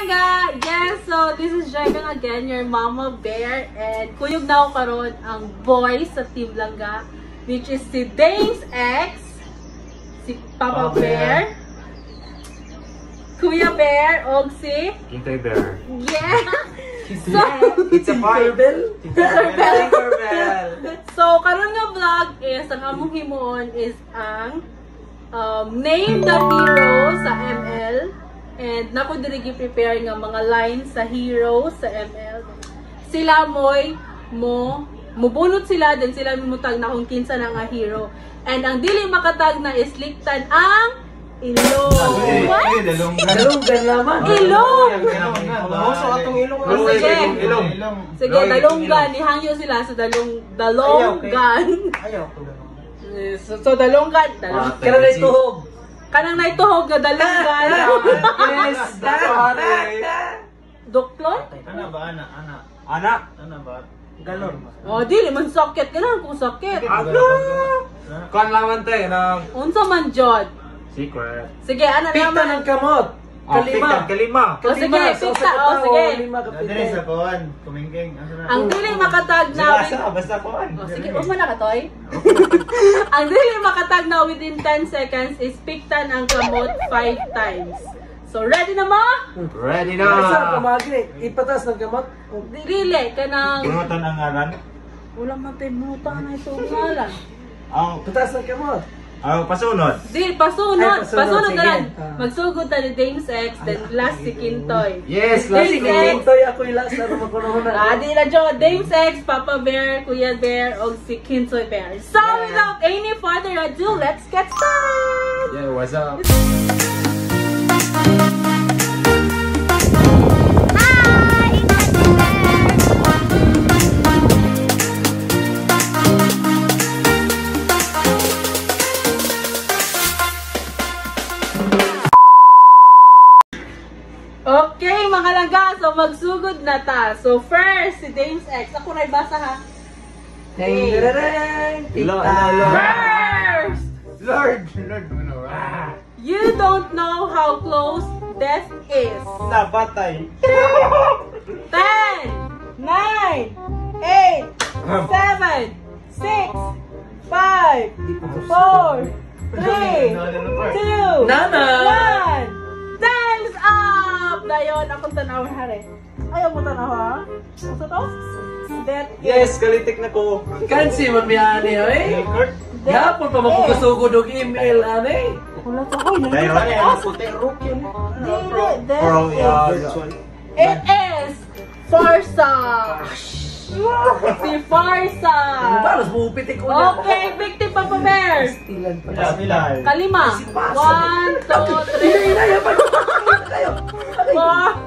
Langga! Yes, so this is Jegang again, your Mama Bear. And kuyog na ako karon ang boys sa Team Langga, which is si Dames X, si Papa Bear, Kuya Bear, o si Kintoy Bear. Yeah! So, It's a Tinkerbell. So, karon nga vlog is, ang among himuon is ang name the hero sa ML. And nako diri gi-prepare nga mga lines sa hero sa ML. Sila mubunot sila, then sila mutag na kung kinsa na nga hero. And ang dili makatag na is liktan ang ilong. What? Ilong naman. Ilong! Sige. Sige, dalonggan. Ihangyo sila sa dalonggan. Ayaw. So, dalonggan. Kaya na ituhog. Kanang naituhog nga dalonggan. Yes. Doklon? Ana ba? Anak. Ana ba? Galon. Oh, dili man sakit. Ganun kung sakit. Kan laman tayo ng Unsa man jud. secret. Sige, ano Pita naman? ng kamot. Kalima. O sige, pita. O sige. Lima Dili sa kapite. kuan, kumingking. Ang dili makatag na Basta kuan. Oh, sige, huwag mo na katoy. Ang dili makatag na within 10 seconds is piktan ang kamot 5 times. So, ready na mo? Ready Asa na. kumagi? Ipatas ng kamot. Dili, kanang... Punutan ang ngalan. Wala man tayo muta na ito ngalan. Ang Patas ng kamot. pasunod. Di, pasunod. Ay, pasunod, Pasunod sige. na lang. Ah. Magsugod na ni Dames X, then last si Kintoy. Yes, last last Dames X. Hintoy ako yung last na makunuhunan. Di na dyan. Dames X, Papa Bear, Kuya Bear, o si Kintoy Bear. So, without any further ado, let's get started! Yeah, what's up? Okay, mga langga. So, magsugod na ta. So, first, si Dames X. Ako na ibasa ha. First! Lord, You don't know how close death is. nabatay. 10, 9, 8, 7, 6, 5, 4, 3, 2, Nana! 1. Time's up! Dayon, akong tanaw hari. Ayaw mo tanaw ha? Gusto to? Death is. Yes, kalitik na ko. Kansi man miyani, oy. Yapon pa magkukasugod og email, ane. Wala sa ko. Dahil Dili, death From is. It is Farsa. Si Farsa. Balos mo upitik ko na. Okay, victim Papa Bear. Tilan pa. Pila. Kalima. 1, 2, 3, Inaya pa. Kayo. 4.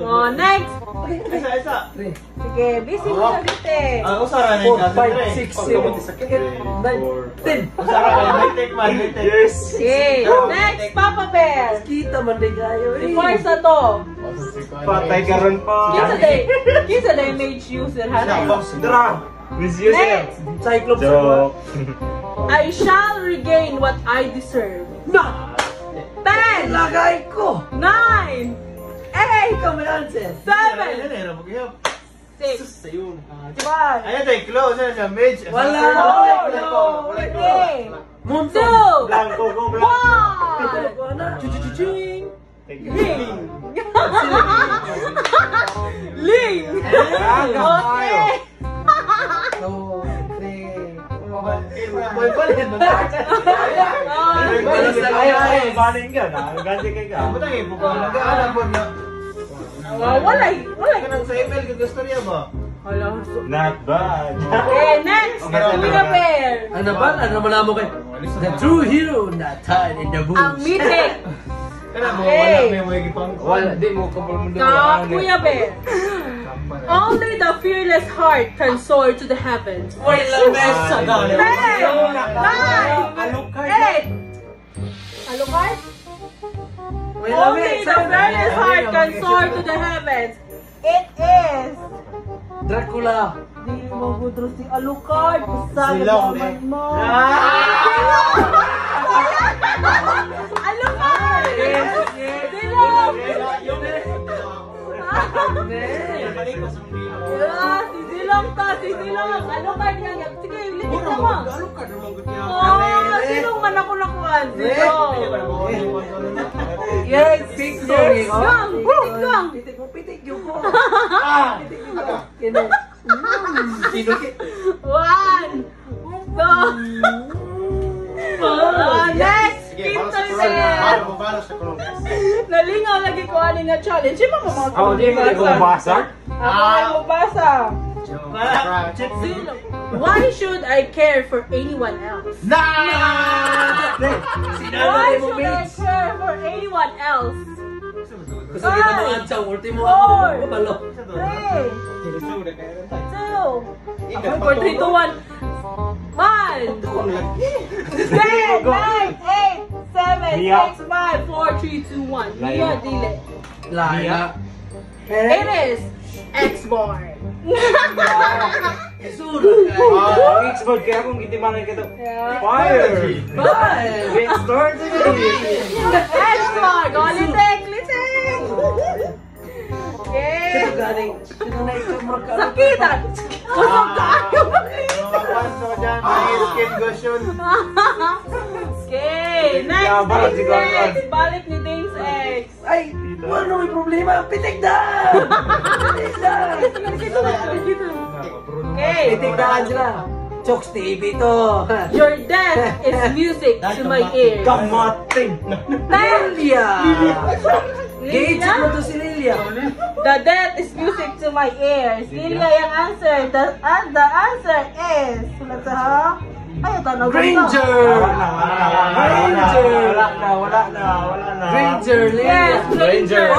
Oh, next. Isa. Sige, busy mo na dito. Ang usara na yung 4, kasi 5, 6, 7, 8, 9, 10. Usara ka yung take man. Yes. Okay, next Papa Bear. Kita man din kayo, Si eh. Farsa to. Patay ka ron pa. Kinsa day made user ha? Dra. Miss you, sir. Next, Cyclops. Joke. I shall regain what I deserve. Na! 10, Lagay ko! 9, 8, Ikaw may answer. 7, 6, Sayun. 5, Ayan tayo, close. Ayan siya, mage. Wala! Wala! 3, Munto! 2, Blanco ko, blanco. 1. Chuchuchuching! Ling! Ling! Okay! Oh, three. Boy, balin mo na. Balis na kayo. Baling ka na. Ganti ka ka. Ano tayo, bukong nag-aalam mo na. Wala! Ka nang sa email, gagustorya ba? Not bad. Okay, next! Kuya Bear! Ano ba? Ano naman mo kay? The true hero not tied in the Ang boots. mythic! Kaya mo, Okay. wala may gipang. Wala, di mo kapal mo Ka Kuya Bear! Only the fearless heart can soar to the heavens. Wait lang, Mesa. 10, 9, 8. Alucard? Wait lang, Only Mesa. the fearless heart can soar to the heavens. It is. Dracula. Di mo gudro si Alucard. Sabi Silong, naman eh. mo. Ah! Alucard! Yes, yes. Silong! Yeah, sisilong ta, sisilong. Ano ka niya? Sige, litik na mo. Sinong man ako nakuhan? Yes, pick Yes, gang. Pitik gang. Pitik yung po. One. Two. Next. Quinto set. Nalingaw lagi ko ani nga challenge. Sino mo mga Ako di mo basa. Ako ay mabasa. Why should I care for anyone else? Why should I care for anyone else? Gusto kita mo ang sa ultimo ako. Four. Balo. 3, 2, 4, 3, 2, 1. 1, 10, 9, 8, 7, 6, 5, 4, 3, 2, 1. Lia, dili. Laya. It is X-Born. Isurot ka. Xboard kaya kung gitimangan kita. Yeah. Fire! Bye! Great start X-Born! Go, litik, litik! Okay. Sino galing? Sino na ikaw marka? Sakitan! Kusog tayo! Okay, next Yeah, balik si Dames Gordon. X. Balik ni Dames X. Ay! Ano may problema? Pitik na! Pitik na! Okay. Pitik na, Angela. Chokes TV to. Your death is music to my ears. Kamating! Lilia! Gage Lilia? mo to si Lilia. The death is music to my ears. Lilia yung answer. The answer is... Sulat sa ha? Ay, tanong ko. Granger! Wala na. Granger, Lilia. Yes, Granger. Oh,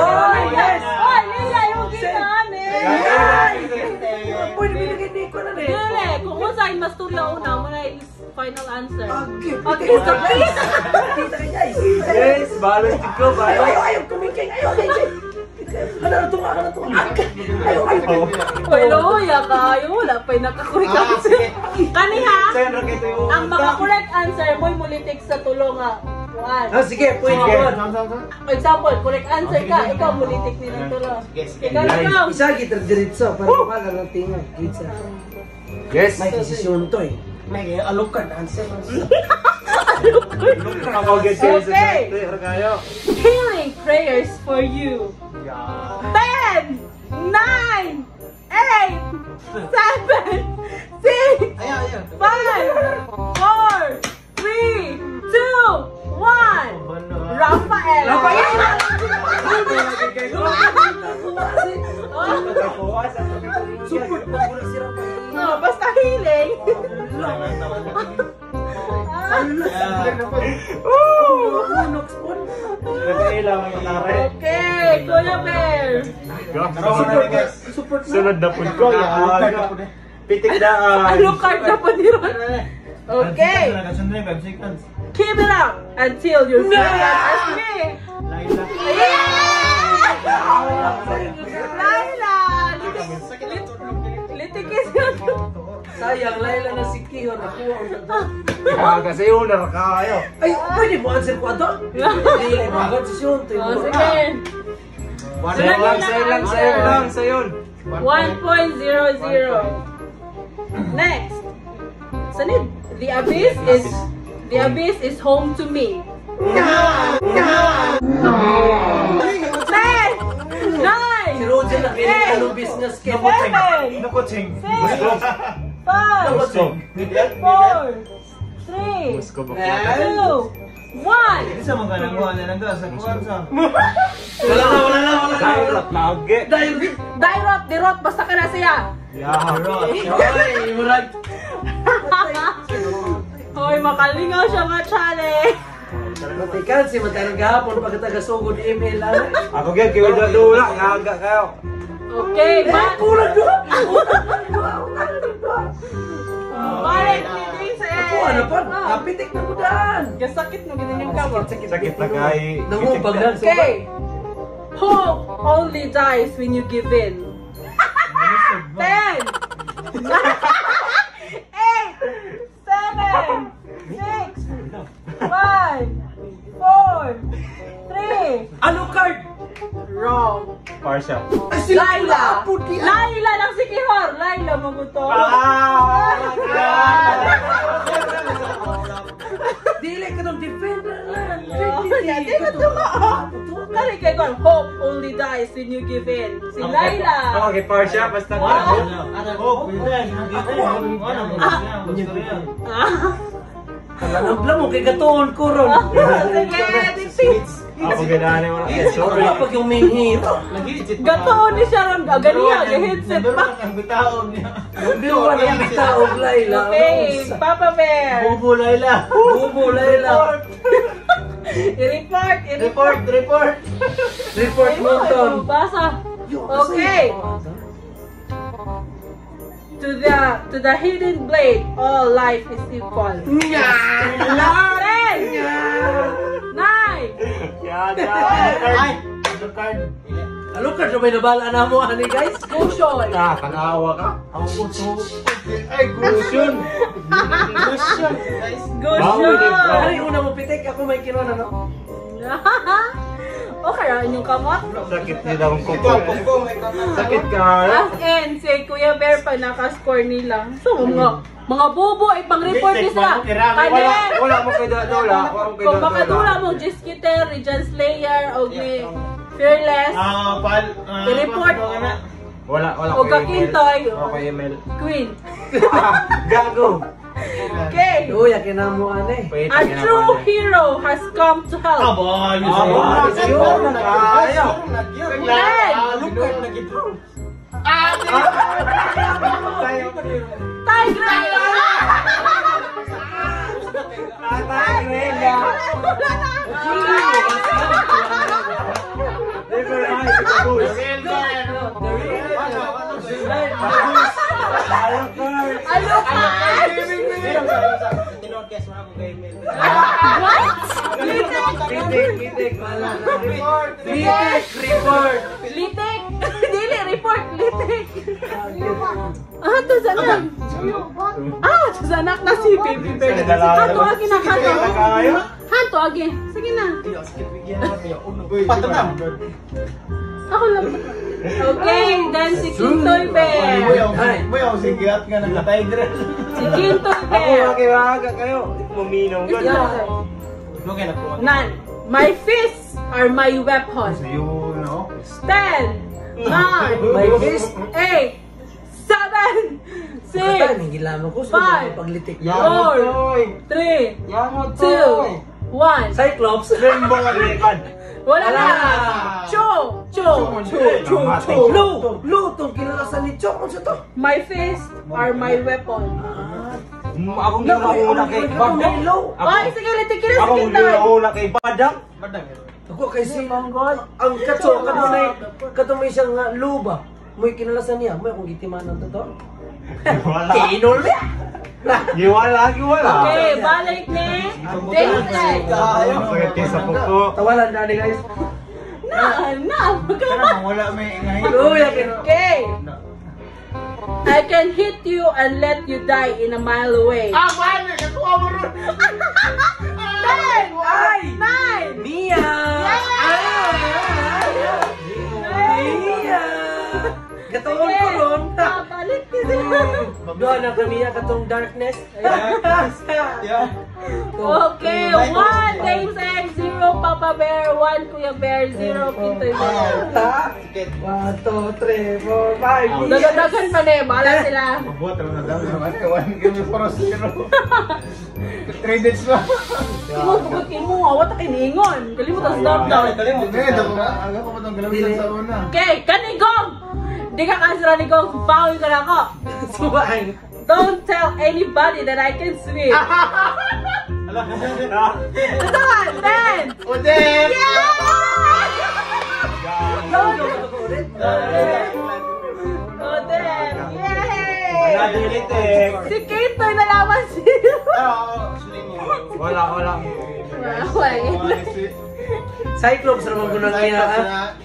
yes. yes. Oh, Lilia yung ginaan eh. Pwede binigay ni ko na rin. Dili, kung usahin mas tulya una, mo na is final answer. Okay, Okay, pitik so na. please. Kita ka guys. Yes, balas ko ba? Ayaw, kumingking. Ayaw, ano na tunga, ano na tunga. Ayaw. Uy, luya kayo. Wala pa'y nakakorek answer. Kaniha, Saan ra kito yung... ang makakorek answer mo'y mulitik sa tulong nga. One. Ah, sige, pwede Sige. yun. For example, correct answer ka, ikaw mulitik ni ng tulong. Ikaw. Isa, kita diretso. Para pala ng tinga. Kita. Yes! May desisyon to eh. May alukan, answer. Nakakagad kayo sa Okay. Twitter kayo. Healing prayers for you. 10, 9, 8, 7, 6, 5, 4, 3, 2, 1. Rafael. Support mo muna si Rafael. Oh, basta healing. Nagkailangan mo na rin. Okay, Kuya Bear. Support mo. Sunod na po ko. Pitik na. Ano card na pa nila? Okay. Keep it up until you're ready as me. Laila! Litikis yun. Sayang, Laila na si Kiho. Nakuha ko Ah, kasi yun, narakayo. Ay, pwede mo answer ko ito? Hindi, mga desisyon. Oh, sige. Sayang lang, sayon. 1.00. Next. Sanid. The abyss is home to me. 10, 9, Si Roger na anong business kaya mo. 7, Nakutsing. 6, 5, Gusto. 4, 3, Gusto ba? 2, 1. Isa mga nangguhan na sa kwarsa. Wala na. Direct lagi. Dirot, dirot, basta ka na siya. Yeah. Ay, murag. Hoy, makalingaw siya nga challenge. Matikan si Matanang gahapon pagkatagasugod email lang. Ako gyud kiwa dula, ngaga kayo. Okay, Kulang doon. balik ni James Ako ano pa? Kapitik na ko daan. Kasakit mo ganun yung kama. Sakit na kay. Nangupag lang. Okay. Hope only dies when you give in. 10, 9, 8, 7, 6, 5, 4, 3, Ano card? Wrong. Parsha. Laila. Laila lang si Kihor. Laila mabuto. Dili ka nung defender lang. Di ba tumaan? Kali kay Kon, hope only dies when you give in. Si Laila. Okay, Parsha. Basta ka. Oh, pwede. Alam mo, kay gatuon ko ron. Sige, defeat. Ako ginaan mo. Wala pag yung main hero. Gatoon ni siya ron. Ganiya, headset pa. Ang bitaon niya. Hindi mo alam bitaog Laila. Okay, Papa Bear. Bubo Laila. Bubo Laila. I-report. Report mo to. Basa. Okay. To the hidden blade, all life is equal. 10, 9, Ano ka siya may nabala na mo, ani guys? Cushion. Kanawa ka. Ay, Gusion. Gusion. Ay, una mo pitik, ako may kinuha na, no? Okay, yung kamot. Sakit nila ang Ito, kuko. pungkong. May kamay. Sakit ka. As in, si Kuya Bear pa nakascore nila. So, mga bobo, ipang-report ni sila. Wala mo kay Dola. Kung makadula mo, Jiskiter, Regent Slayer, o ni Fearless, i-report. Wala O kakintoy, Okay, Mel. Queen. Gago. Okay. Uy, akin na mo, ane. A true hero has come to help. Litik! Dili, report! Litik! Ito sanak! Ito sanak na si Baby Bear. Hanto agi na, hanto. Hanto agi. Sige na. Ako lang. Okay, then si Kintoy Bear. Si Kintoy Bear. Waga kayo. Muminong ka. Nan, my fists are my weapon. 10, 9, My fist? 8, 7, 6, Nanggilaman ko, Five. paglitik. 4, 3, 2, 1. Cyclops. Wala na! Cho! Lu, itong kinalasan ni Chok. Ano sa to? My fists are my weapon. Akong ginauna kay Badak. Ay, sige, litik na si Akong Kintoy. ginauna kay Badak. Ako kay si ang katso, katumay siyang luba. May kinalasan niya. May akong gitimanan to to. Wala. Kinol niya. Giwala. Okay, balik ni David. Sakit kayo sa puko. Tawalan na ni guys. Magkama. Wala may ingay. Luya kino. Okay. I can hit you and let you die in a mile away. Paano? Nakuha mo ron. 10, Ay! 9, Mia! Mia! Gatuon ko ron. Balik ni sila. Doon na kami katong darkness. Okay, 1 James X, 0 Papa Bear, 1 Kuya Bear, 0 Kintoy Bear. 1, 2, 3, 4, 5. Dagadagan pa na eh, bahala sila. Mabuhat naman na daw. Kawan kami para zero. 3 days ba? Imo, bukakin mo, awat na kiningon. Kalimutan sa down. Kalimut na yun. Aga pa itong galawitan sa una. Okay, kanigong! Di ka kasira ni Gong, bawi ka na ako. Subain. Don't tell anybody that I can swim. Ito nga, 10! Odin! Oden! Yay! Nadilitik. Si Kintoy nalaman siya. Wala. Cyclops naman ko nang kaya.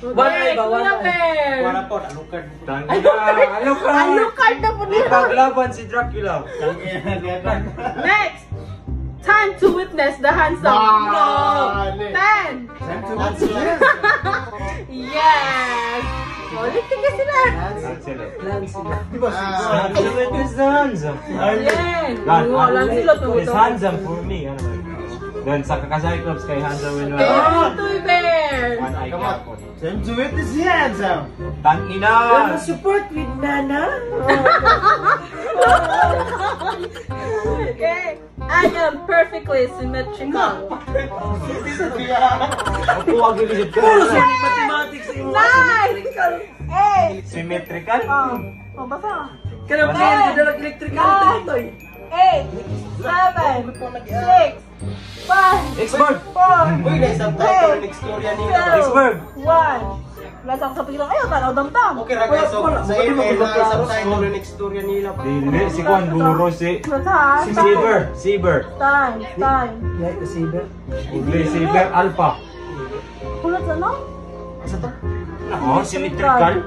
One eye ba? One eye. Bear! po, alukad. Alucard na po niya. Ipaglaban si Dracula. Next! Time to witness the handsome. No. 10. Yes. Ulit ka sila. Handsome is handsome. Yan. Walang sila It's handsome for me. Then sa kakacyclops kay handsome and Toy Bear. one eye kapon. Time to witness the handsome. Tangina. Support with Nana. Okay. I am perfectly symmetrical. Ako wag gilisip ko. Puro sa mathematics yung Nine. 8. Symmetrical. Basa. Kanang kaya dalag electrical tayo. 8, 7, 6, 5, Expert. 4, Uy, na-isang tayo ng ekstorya nila. Expert. 1. Lasang sa pilang. Ayaw, tanaw damdam. Okay, Raga, so sa email na isang tayo ng ekstorya nila. Dili si Juan Guro si Basa. Sieber. Time. Yeah, kasi ba? Ugli Sieber Alpha. Kulat sa no? Asa to? Oh, symmetrical.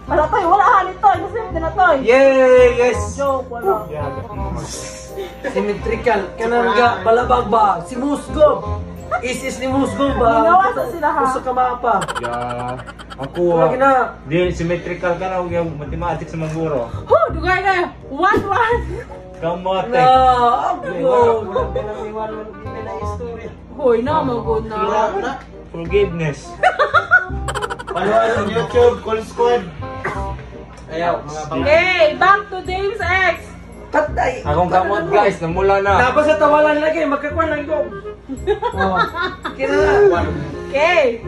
Wala tayo, wala halit to. Kasi na to. Yay! Yes. Joke, wala. Symmetrical. Kanang ga balabag ba? Si Musgob. Is ni Musgob ba? Ginawa sa sila, ha? Gusto ka mapa. Yeah. Ako Wala na. di symmetrical ka na yung mathematics sa maguro. Dugay na. 1. Kamote. Na, ako. Hoy na, magod na. Forgiveness. Panuan sa YouTube, Call Squad. Ayaw, mga bang. Okay, back to Dave's X. Patay. Akong kamot guys, namula na. Tapos sa tawalan lagi, magkakuan lang ko. Oh. Kina. Okay.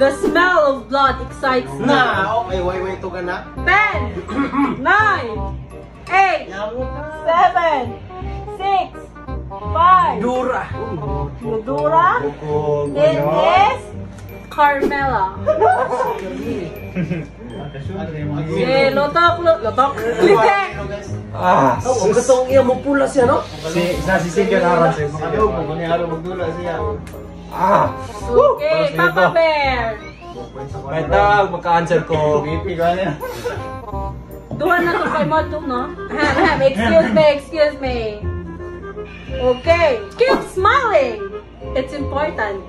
The smell of blood excites me. Na, okay, way to ka na. 10, 9, 8, 7, 6, 5. Dura. Dura. Bukog. It is Carmela. Lotok. Click. Ah. Oh, ang katong iya mo pula siya, no? Si Sigan Aron sa Ayaw, kung ni Aro magdula siya. Ah. Okay, Papa Bear. May tag, maka-answer ko. BP ka niya. Duha na to kay Moto, no? Excuse me. Okay. Keep smiling. It's important.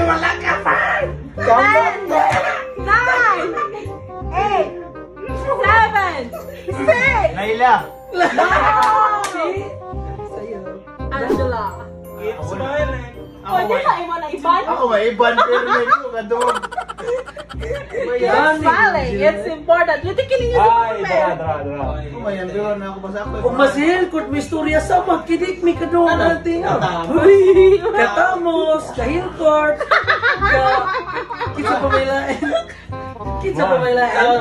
Wala ka pa! 10, 9, 8, 7, 6, Layla. 5, Angela. Keep smiling. Pwede sa imo na iban? Ako may iban pero may ko kadong. Keep smiling. It's important. You think kining is Ay, important. dra. Ako may andron na ako basta ako. Kung masihil, kung may istorya sa magkidik, may kadong natin. Katamos. Katamos, kahilkort, kitsa pa may lain. Kitsa pa may lain.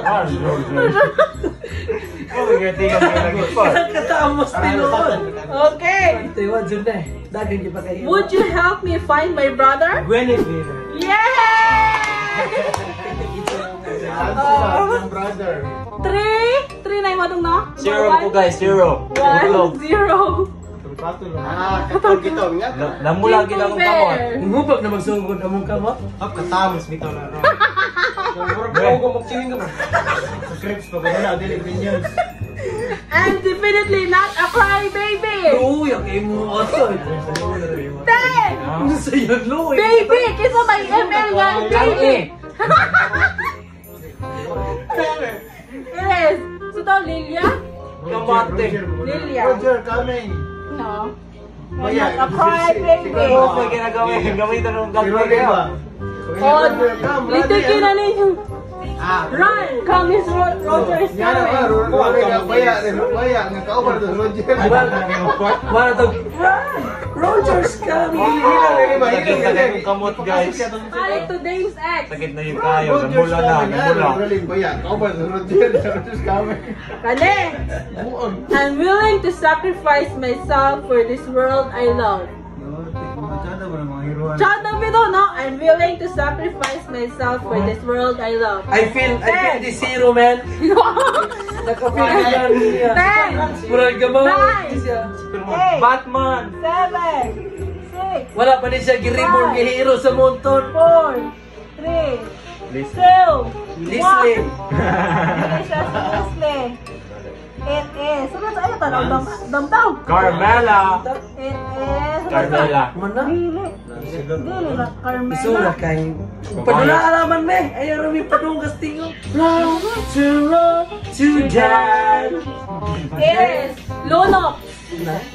Oh, tingnan mo lagi pa. Katamos tinuod. Okay. Tiwad dyan na eh. Dagan di pa kayo. Would you help me find my brother? Guinevere. Yay! Ang brother. 3 na yung matong na? Zero po guys, zero. 1, 0. Katong kita nga. Namula kita akong kamot. Umubag na magsugod among kamot. Katamos bitaw na. Murag ko magchilling ka ba? Sa scripts pa ba na dili minions. I'm definitely not a crybaby. Uy, ang imo ato. 10! Ano sa yan, Louie? Baby! Kisa may ML nga, baby! Yes! So to, Lilia? Kamate. Lilia. Roger, coming. No. I'm Bayan, not a crybaby. Ano pa ginagawin? Gamitan ng Si gagawin Roger ba? kaya. Oh, litikin na ninyo. Run! Come is Roger is Yan na ba? coming. Baya, nga ka-over doon, Roger. Wala to. Roger's coming. Sakit na kayong kamot guys. Balik to Dave's ex. Sakit na yung kayo. Namula na. Namula. Baya, ka-over doon, Roger. Roger's coming. Kale! Buon. I'm willing to sacrifice myself for this world I love. Masyado ba ng mga hiruan? Chata bito, no? I'm willing to sacrifice myself for this world I love. I feel this hero, man. Nakapil ka yan niya. 10, Murag gamaw. 9, Siya. 8, Batman! 7, 6, Wala pa din siya gi-reborn nga hero sa monton. 4, 3, 2, 1. Leslie. Hindi siya si Leslie. It is. Sunod sa ayo, tanong damdaw. Carmela! It is... Carmela. Mana? Dili. Dili na, Carmela. Isura kay padula alaman me. Ayaw rami padung gastingo. Love to love to dad. It is Lunok.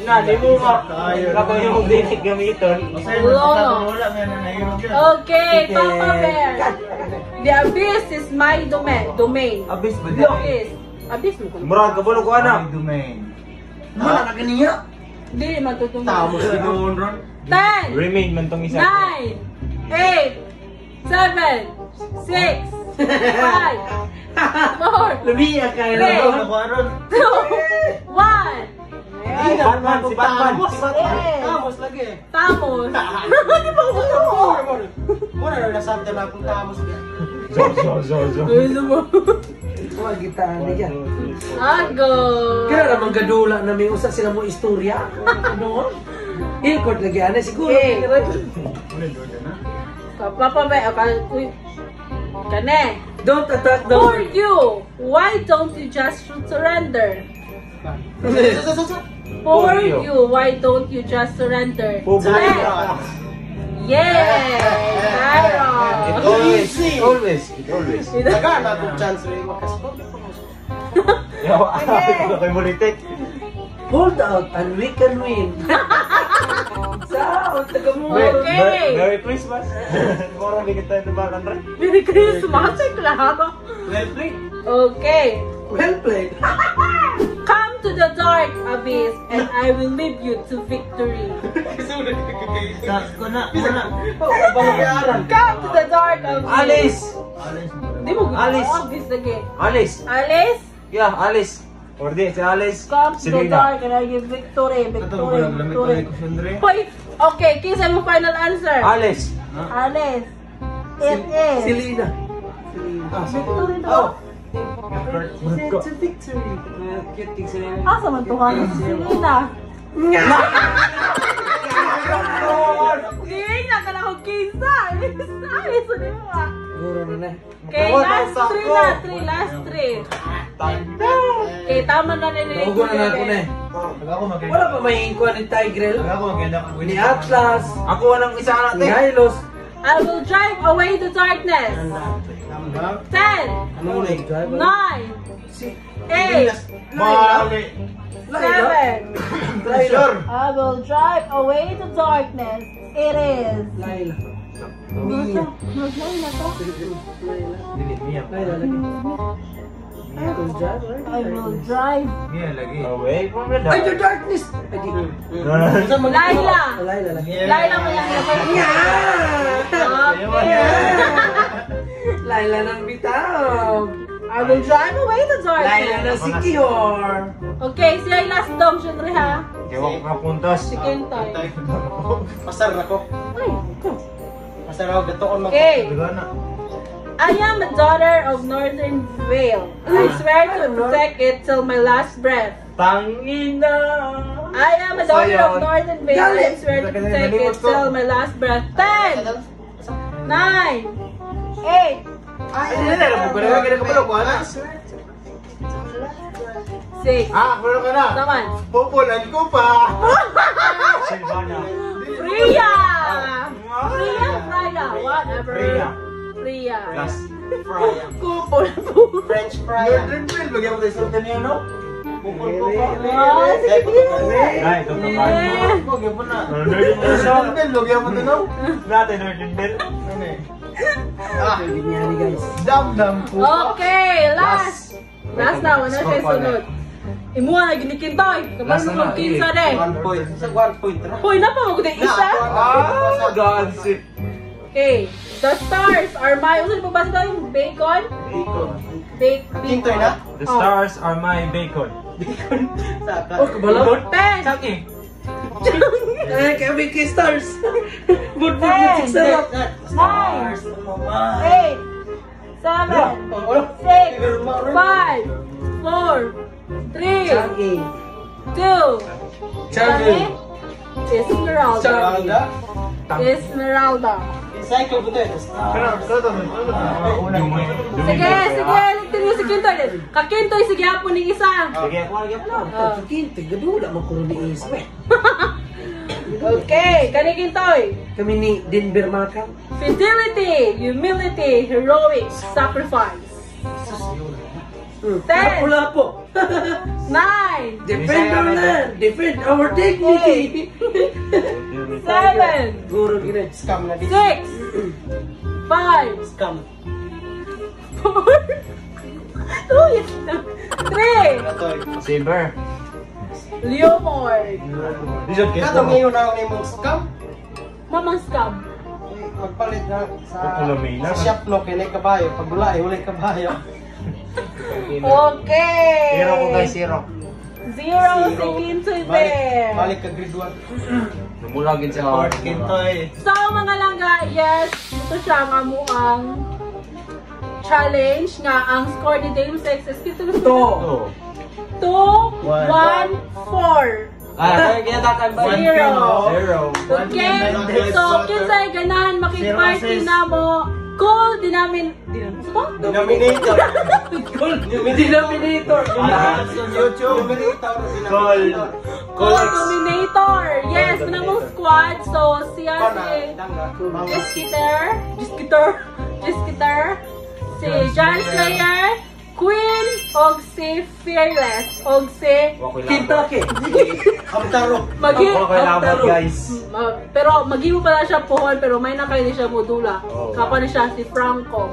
Na, di mo ma. Kapag yung dinig gamiton. Wala nga na nahirap yun. Okay, Papa Bear. The abyss is my domain. Abis ba Look is. Abyss mo ko. Murag ka bulo ko ana. Domain. Mana na kaniya? Dili man tutong. Tamo si Doon Ron. 10, Remain man tong isa. 9, 8, 7, 6, 5, 4, Lumiya kay Hey. na. Ako Ron. 2, 1. Batman, si Batman. Eh. Tamos lagi. Tamos. Di ba ko Muna na nasabta na akong tamos niya. Zo. gusto mo? Wag kita niya. Ago. Kaya naman gadula na may usa sila mo istorya. Ano? Ikot lagi ana siguro. Eh. Muna doon na. Papa Bear, kane. Don't attack For the you, why don't you just surrender? For you, why don't you just surrender? Pubuhay. Yay! It Tyron! always. Taga na akong chance rin makaspot. Yawa, ito kay Molitek. hold out and we can win. Sao, taga mo. Okay. Merry Christmas. Moro bigit tayo ng bakan rin. Merry Christmas! Klaro! Well played. Okay. Well played. Come to the dark abyss and I will lead you to victory. Kuna. Balagaran. Come to the dark abyss. Alice! Di mo gusto Alice. abyss lagi. Alice! Alice, Yeah, Alice. Or di, si Alice. come to the Selena. dark and I give victory. Victory. Hoy, okay, kisa mo final answer. Alice. Alice. It is. Selena. Victory daw. To victory. Cute kid Selena. Asa man tuhan si Selena? Di na ka na ko kinsa. Alice, ano mo ah? Guro na na. Okay, last three na. Last three. Okay, tama na nililig. Naugo na ako na eh. Wala pa may kuha ni Tigrel. Ni Atlas. Ako anong isa Ni natin. Hylos. I will drive away the darkness. 10, Ano na yung driver? 9, Si 8, Mali. 7. Laila. I will drive away the darkness. It is. Laila. Mia. Laila to. Laila lagi. I will drive, right? I will drive. Away from the Ay, the dark. darkness! Ay, di. Laila. Laila lagi. Laila mo lang naman. Okay. Laila ng bitaw. I will drive away the Laila darkness. na si Kior. Okay, siya yung last dong, syempre ha. Ewan ko nga puntos. Si Kentoy. Pasar ako. Ay, Pasar ako. Gatoon ako. okay. I am a daughter of Northern Vale. I swear to protect it till my last breath. Tangina. I am a daughter of Northern Vale. I swear to protect it till my last breath. 10, 9, 8, Ay, hindi na. Pero ko na. 6. Pero ka na. Naman. Pupulan ko pa. Silvana. Priya! Priya, Priya, whatever. Priya. Priya. Plus. Kupol po. French fry. Northern Bill. Bagay mo tayo sa kanyo, no? Pupul ko pa. Oh, sige. Ay, ito pa ba? Eh. Bagay mo na. Northern Bill. Bagay mo to, no? Natin, Northern Bell. Ano eh? Ganyan ni guys. Dam-dam po. Okay, last. Last na, wala siya sunod. Imuha na ginikintoy. Kapag mo magkinsa rin. 1 point. Sa 1 point. Hoy, napamag na isa. God's it. Okay. The stars are my... Ano ba ba yung bacon? Kintoy na? The stars are my bacon. Saka. Oh, kabalaw. 10, Saki. Eh, kami kay Stars. Bud, Ten. sarap. 9, 8, 7, 6, 5, 4, 3, Changi. 2, Changi. Esmeralda. Saka. Esmeralda. Cycle ko tayo. Sige, sige, tingnan si Kintoy. Kakintoy, sige hapon ni isa. Sige, ako lagi ako. Ah. Kinti, gadula mo ko ni Isme. Okay, kanikintoy. Kami ni Denver Malcolm. Fidelity, humility, heroics, sacrifice. 10, Wala po. 9, Defend our land. Defend our dignity. 7, Guro gina. Scam na 6, dito. 5, Scam. 4, 3, Saber. Leomord. Dizot Katong ngayon na ang imong scam. Mamang scam. Magpalit na Kukulamay na. sa shop no kay nay kabayo. Pag wala ay ulay kabayo. Okay. Zero ko guys, zero. 0 si Kintoy Bear. Balik ka grade 1. Lumulagin sa Kintoy. So mga langga, yes, ito siya nga mo ang challenge nga ang score ni Dame Sex is kito Oh. 2, 1, 4. Ah, kaya tatay ba? 0. 0. Okay, so kinsay ganahan makipag-party na mo. Cool, dinamin. Denominator. Denominator. YouTube. Call. Cool Dominator. Yes, muna mong squad. So, siya si Jiskitter, si John Slayer, Queen, og si Fearless, og si Kentucky. Hamtaro. Salamat guys. pero maghibo pala siya pohon, pero may nakay ni siya modula. Oh. Kapa ni siya si Franco.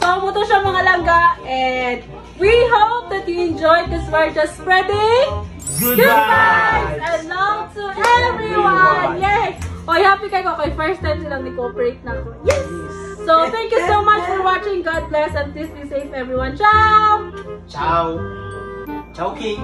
So, muto siya mga langga, and we hope that you enjoyed this. We're just spreading good vibes and love to everyone. Yay! Oy, happy kayo kay first time silang ni-cooperate na ako. Yes! So, thank you so much for watching. God bless and please be safe, everyone. Ciao! Ciao. Ciao King.